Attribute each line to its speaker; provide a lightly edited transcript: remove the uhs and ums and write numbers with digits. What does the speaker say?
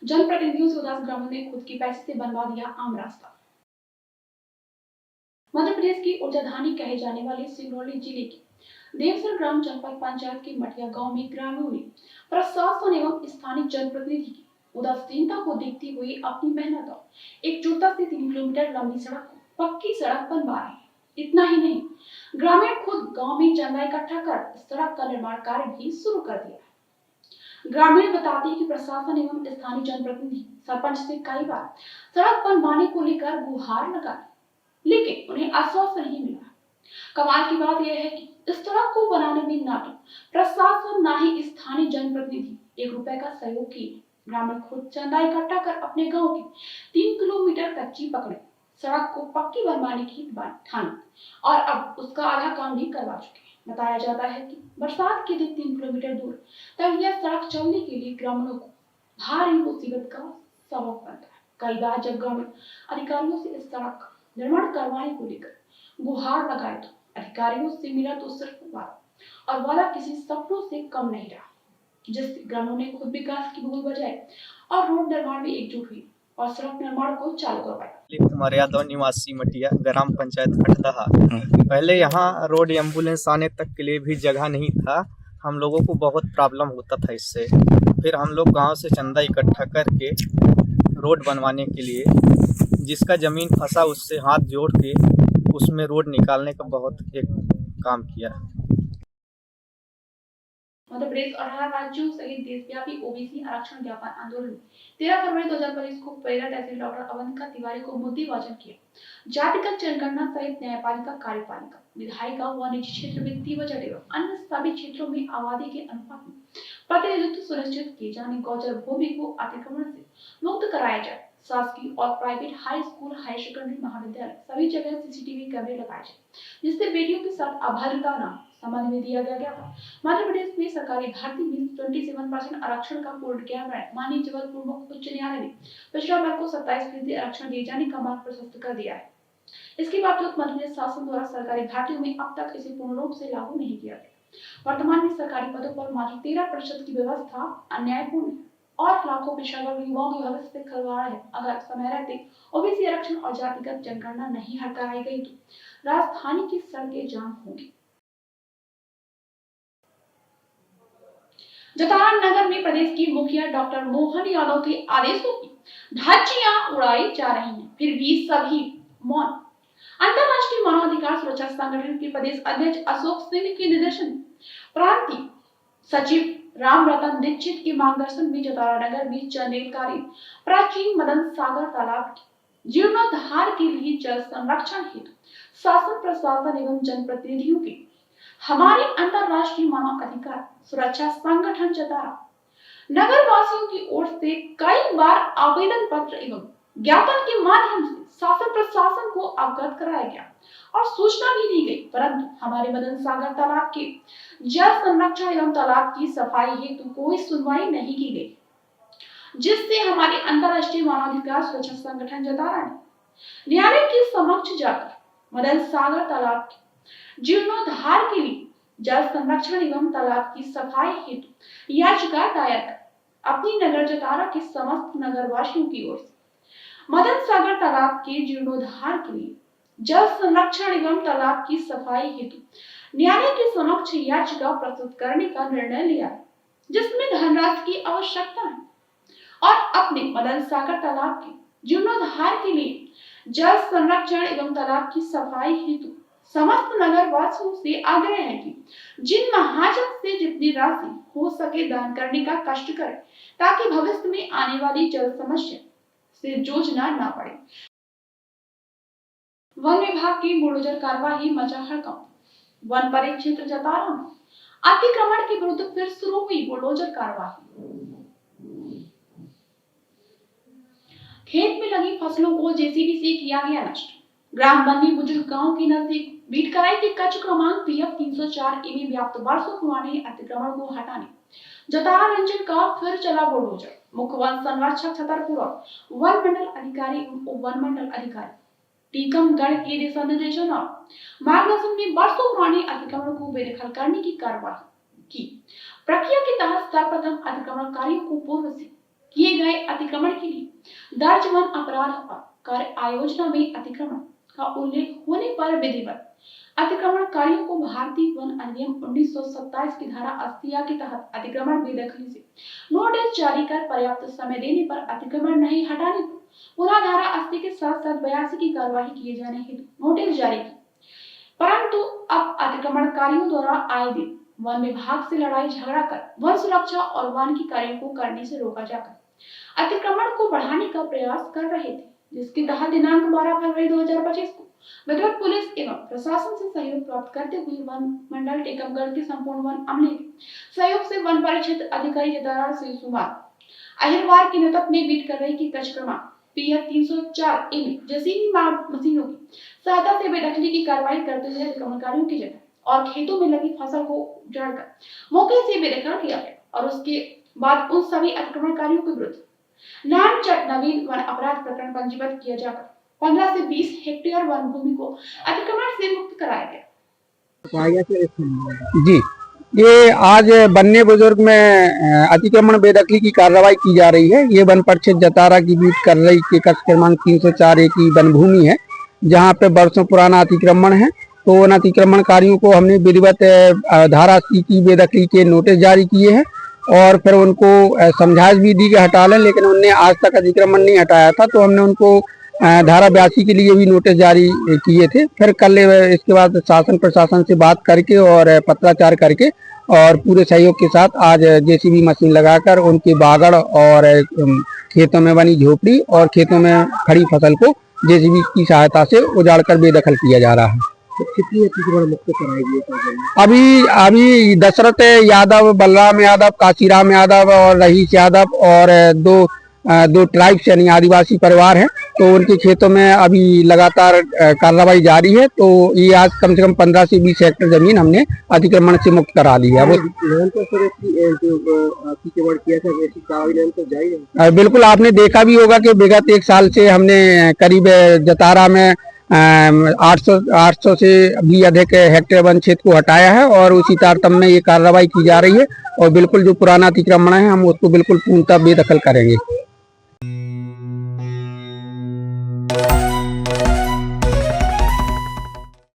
Speaker 1: जनप्रतिनिधियों से उदास ग्रामीणों ने खुद की पैसे से बनवा दिया आम रास्ता। मध्य प्रदेश की ऊर्जाधानी कहे जाने वाले सिंगरौली जिले की देवसर ग्राम जनपद पंचायत के मटिया गांव में ग्रामीणों ने प्रशासन एवं स्थानीय जनप्रतिनिधि की उदासीनता को देखते हुए अपनी मेहनत और एकजुटता से 3 किलोमीटर लंबी सड़क को पक्की सड़क बनवा रहे हैं। इतना ही नहीं, ग्रामीण खुद गांव में चंदा इकट्ठा कर सड़क का निर्माण कार्य भी शुरू कर दिया। ग्रामीण बताते हैं कि प्रशासन एवं स्थानीय जनप्रतिनिधि सरपंच से कई बार सड़क बनवाने को लेकर गुहार लगाई, लेकिन उन्हें आश्वासन नहीं मिला। कमाल की बात यह है कि इस सड़क को बनाने में ना तो प्रशासन ना ही स्थानीय जनप्रतिनिधि 1 रुपए का सहयोग किए। ग्रामीण खुद चंदा इकट्ठा कर अपने गांव की 3 किलोमीटर कच्ची पकड़े सड़क को पक्की बनवाने की बात ठानी और अब उसका आधा काम भी करवा चुके हैं। बताया जाता है कि बरसात के दिन 3 किलोमीटर दूर तक यह सड़क चलने के लिए ग्रामीणों को भारी मुसीबत का सबब बनता है। कई बार जब ग्रामीण अधिकारियों से इस सड़क का निर्माण करवाने को लेकर गुहार लगाए तो अधिकारियों से मिला तो सिर्फ वादा, और वादा किसी सपनों से कम नहीं रहा, जिससे ग्रामीणों ने खुद विकास की भूल बजाय और रोड निर्माण में एकजुट हुई और सड़क निर्माण को चालू करवाया।
Speaker 2: कुमार यादव निवासी मटिया ग्राम पंचायत खटदहा। पहले यहाँ रोड एम्बुलेंस आने तक के लिए भी जगह नहीं था। हम लोगों को बहुत प्रॉब्लम होता था इससे। फिर हम लोग गांव से चंदा इकट्ठा करके रोड बनवाने के लिए जिसका ज़मीन फंसा उससे हाथ जोड़ के उसमें रोड निकालने का बहुत एक काम किया।
Speaker 1: मध्य प्रदेश और 18 राज्यों सहित देशव्यापी ओबीसी आरक्षण ज्ञापन आंदोलन 13 फरवरी 2025 को प्रेरणा तहसील डॉक्टर अवंतिका तिवारी को मुद्देवाचन किया। जातिगत जनगणना सहित न्यायपालिका, कार्यपालिका, विधायिका व निजी क्षेत्र वित्तीय बजट एवं अन्य सभी क्षेत्रों में आबादी के अनुपात में प्रतिनिधित्व सुनिश्चित किए जाने, गोचर भूमि को अतिक्रमण से मुक्त कराया जाए, शासकीय और private high school, high secondary, महाविद्यालय सभी जगह सीसीटीवी कैमरे लगाए जाए, जिससे बेटियों के साथ अभद्रता न संबंध में दिया गया था। मध्य प्रदेश में सरकारी भर्ती में 27% आरक्षण का पूर्ण किया गया। माननीय जबलपुर मुख्य उच्च न्यायालय ने पिछड़ा वर्ग को 27% आरक्षण दिए जाने का मार्ग प्रशस्त कर दिया है। इसके बावजूद मध्य प्रदेश शासन द्वारा सरकारी भर्तियों में अब तक इसे पूर्ण रूप से लागू नहीं किया गया। वर्तमान में सरकारी पदों पर मात्र 13% की व्यवस्था अन्यायपूर्ण और लाखों पिछड़ा वर्ग युवाओं की भविष्य से खिलवाड़ है। अगर समय रहते ओबीसी आरक्षण और जातिगत जनगणना नहीं हटाई गई तो राजधानी की सड़कें जाम होंगी। जतारा नगर में प्रदेश की मुखिया डॉक्टर मोहन यादव के आदेशों की धज्जियां उड़ाई जा रही हैं, फिर भी सभी मौन। अंतरराष्ट्रीय मानवाधिकार सुरक्षा संगठन के प्रदेश अध्यक्ष अशोक सिंह के निर्देशन में प्रांतीय सचिव राम रतन दीक्षित के मार्गदर्शन में जतारा नगर में चंदेलकारी प्राचीन मदन सागर तालाब के जीर्णोद्धार के लिए जल संरक्षण हेतु शासन, प्रशासन एवं जनप्रतिनिधियों के हमारे अंतरराष्ट्रीय मानव अधिकार सुरक्षा संगठन जतारा नगर वासियों की ओर से कई बार आवेदन पत्र एवं ज्ञापन के माध्यम से शासन प्रशासन को अवगत कराया गया और सूचना भी दी गई, परंतु हमारे मदन सागर तालाब के जल संरक्षण एवं तालाब की सफाई हेतु कोई सुनवाई नहीं की गई, जिससे हमारे अंतरराष्ट्रीय मानवाधिकार सुरक्षा संगठन जतारा ने न्यायालय के समक्ष जाकर मदन सागर तालाब के जीर्णोद्धार के लिए जल संरक्षण एवं तालाब की सफाई हेतु याचिका दायर कर अपनी नगर जतारा के समस्त नगरवासियों की ओर से मदन सागर तालाब के जीर्णोद्धार के लिए जल संरक्षण एवं तालाब की सफाई हेतु न्यायालय के समक्ष याचिका प्रस्तुत करने का निर्णय लिया, जिसमें धनराशि की आवश्यकता है और अपने मदन सागर तालाब के जीर्णोद्धार के लिए जल संरक्षण एवं तालाब की सफाई हेतु समस्त नगर वासियों से आग्रह है कि जिन महाजन से जितनी राशि हो सके दान करने का कष्ट करें, ताकि भविष्य में आने वाली जल समस्या से जूझना ना पड़े। वन विभाग की बुलडोजर कार्यवाही मचा हड़कंप। वन परिक्षेत्र जतारा में अतिक्रमण के विरुद्ध फिर शुरू हुई बुलडोजर कार्यवाही। खेत में लगी फसलों को जेसीबी से किया गया नष्ट। ग्राम बन्नी बुजुर्ग गांव के नजदीक बीटकराई के कच्छ क्रमांक PF 304 में व्याप्त वर्षों पुराने अतिक्रमण को हटाने जतारा रंजन का फिर चला बुलडोजर। मुख्य वन संरक्षक छतरपुर और वन मंडल अधिकारी वन मंडल अधिकारी टीकमगढ़ के दिशा निर्देशन और मार्गदर्शन में वर्षों पुराने अतिक्रमण को बेदखल करने की कार्रवाई की। प्रक्रिया के तहत सर्वप्रथम अतिक्रमणकारियों को पूर्व से किए गए अतिक्रमण के लिए दर्ज वन अपराध और कार्य आयोजना में अतिक्रमण का उल्लेख होने पर विधिवत अतिक्रमणकारियों को भारतीय वन अधिनियम 1927 की धारा 80 के तहत अतिक्रमण बेदखली से नोटिस जारी कर पर्याप्त समय देने पर अतिक्रमण नहीं हटाने पर पुनः धारा 80 के साथ 82 की कार्यवाही किए जाने हेतु नोटिस जारी की। परंतु अब अतिक्रमणकारियों द्वारा आए दिन वन विभाग से लड़ाई झगड़ा कर वन सुरक्षा और वन की कार्यों को करने से रोका जाकर अतिक्रमण को बढ़ाने का प्रयास कर रहे थे, जिसके तहत दिनांक 12 फरवरी 2025 को विधिवत पुलिस एवं प्रशासन से सहयोग प्राप्त करते हुए वन मंडल टीकमगढ़ के संपूर्ण वन अमले के सहयोग से वन परिक्षेत्र अधिकारी जतारा शिवकुमार अहिरवार के नेतृत्व में बीट कर रही की कच्छ क्रमांक PF 304 में जेसीबी मशीनों की सहायता से बेदखली की कार्रवाई करते हुए अतिक्रमणकारियों की जगह और खेतों में लगी फसल को उजाड़कर मौके से बेदखल किया गया और उसके बाद उन सभी अतिक्रमणकारियों के विरुद्ध नामचट नवीन वन अपराध प्रकरण पंजीबद्ध किया जाकर 15 से 20 हेक्टेयर वन भूमि को अतिक्रमण से मुक्त कराया गया।
Speaker 3: जी, ये आज बन्ने बुजुर्ग में अतिक्रमण बेदखली की कार्रवाई की जा रही है। ये वन परिक्षेत्र जतारा की बीट कर रही के कक्ष क्रमांक 304 की वन भूमि है, जहाँ पे वर्षों पुराना अतिक्रमण है। तो उन अतिक्रमणकारियों को हमने विधिवत धारा 80 की बेदखली के नोटिस जारी किए हैं और फिर उनको समझाइश भी दी कि हटा लें, लेकिन उनने आज तक अतिक्रमण नहीं हटाया था। तो हमने उनको धारा 82 के लिए भी नोटिस जारी किए थे। फिर कल इसके बाद शासन प्रशासन से बात करके और पत्राचार करके और पूरे सहयोग के साथ आज जेसीबी मशीन लगाकर उनके बागड़ और खेतों में बनी झोपड़ी और खेतों में खड़ी फसल को जेसीबी की सहायता से उजाड़कर बेदखल किया जा रहा है।
Speaker 4: तो कितनी अतिक्रमण मुक्त कराएगी?
Speaker 3: अभी दशरथ यादव, बलराम यादव, काशीराम यादव और रहीश यादव और दो ट्राइब्स यानी आदिवासी परिवार हैं, तो उनके खेतों में अभी लगातार कार्रवाई जारी है। तो ये आज कम से कम 15 से 20 हेक्टेयर जमीन हमने अतिक्रमण से मुक्त करा ली है। बिल्कुल, आपने देखा भी होगा कि विगत 1 साल से हमने करीब जतारा में 800 से भी अधिक हेक्टेयर वन क्षेत्र को हटाया है और उसी तारतम्य में ये कार्रवाई की जा रही है और बिल्कुल जो पुराना अतिक्रमण है हम उसको बिल्कुल पूर्णतः बेदखल करेंगे।